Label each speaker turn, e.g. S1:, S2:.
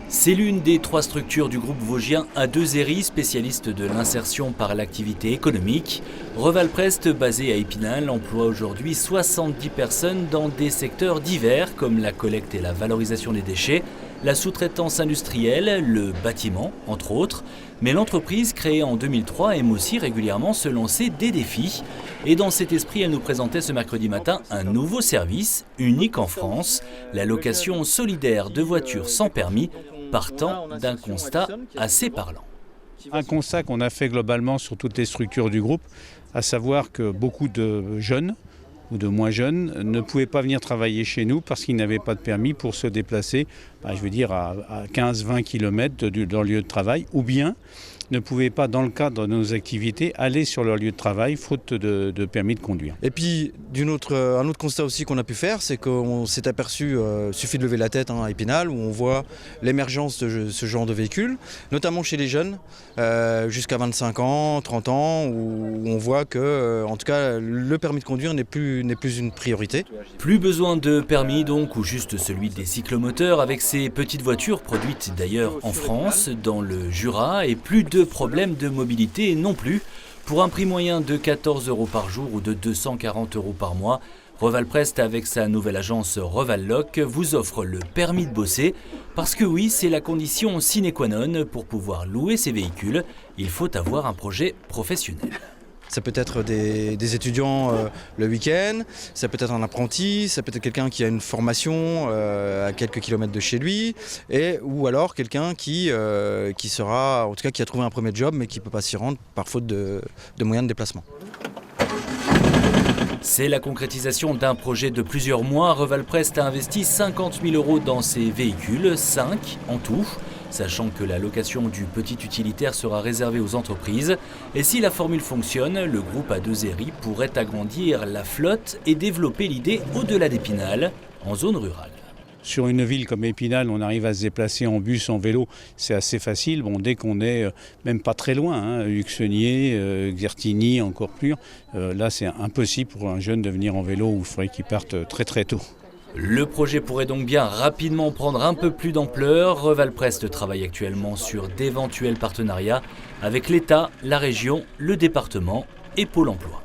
S1: C'est l'une des 3 structures du groupe vosgien A2RI, spécialiste de l'insertion par l'activité économique. Revalprest, basé à Épinal, emploie aujourd'hui 70 personnes dans des secteurs divers comme la collecte et la valorisation des déchets, la sous-traitance industrielle, le bâtiment, entre autres. Mais l'entreprise, créée en 2003, aime aussi régulièrement se lancer des défis. Et dans cet esprit, elle nous présentait ce mercredi matin un nouveau service, unique en France, la location solidaire de voitures sans permis, partant d'un constat assez parlant.
S2: Un constat qu'on a fait globalement sur toutes les structures du groupe, à savoir que beaucoup de jeunes ou de moins jeunes ne pouvaient pas venir travailler chez nous parce qu'ils n'avaient pas de permis pour se déplacer, à 15-20 km de leur lieu de travail, ou bien ne pouvaient pas, dans le cadre de nos activités, aller sur leur lieu de travail faute de permis de conduire.
S3: Et puis, un autre constat aussi qu'on a pu faire, c'est qu'on s'est aperçu, suffit de lever la tête à Épinal, où on voit l'émergence de ce genre de véhicules, notamment chez les jeunes, jusqu'à 25 ans, 30 ans, où on voit que, en tout cas, le permis de conduire n'est plus une priorité.
S1: Plus besoin de permis donc, ou juste celui des cyclomoteurs, avec ces petites voitures produites d'ailleurs en France, dans le Jura, et plus de problèmes de mobilité non plus. Pour un prix moyen de 14 € par jour ou de 240 € par mois, Revalprest, avec sa nouvelle agence Revalloc, vous offre le permis de bosser. Parce que oui, c'est la condition sine qua non pour pouvoir louer ces véhicules. Il faut avoir un projet professionnel.
S3: Ça peut être des étudiants le week-end, ça peut être un apprenti, ça peut être quelqu'un qui a une formation à quelques kilomètres de chez lui, ou alors quelqu'un qui sera, en tout cas qui a trouvé un premier job mais qui ne peut pas s'y rendre par faute de moyens de déplacement.
S1: C'est la concrétisation d'un projet de plusieurs mois. Revalprest a investi 50 000 € dans ces véhicules, 5 en tout, sachant que la location du petit utilitaire sera réservée aux entreprises. Et si la formule fonctionne, le groupe A2RI pourrait agrandir la flotte et développer l'idée au-delà d'Épinal, en zone rurale.
S2: Sur une ville comme Épinal, on arrive à se déplacer en bus, en vélo, c'est assez facile. Bon, dès qu'on est même pas très loin, Uxenier, Xertigny, encore plus, là c'est impossible pour un jeune de venir en vélo où il faudrait qu'il parte très très tôt.
S1: Le projet pourrait donc bien rapidement prendre un peu plus d'ampleur. Revalprest travaille actuellement sur d'éventuels partenariats avec l'État, la région, le département et Pôle emploi.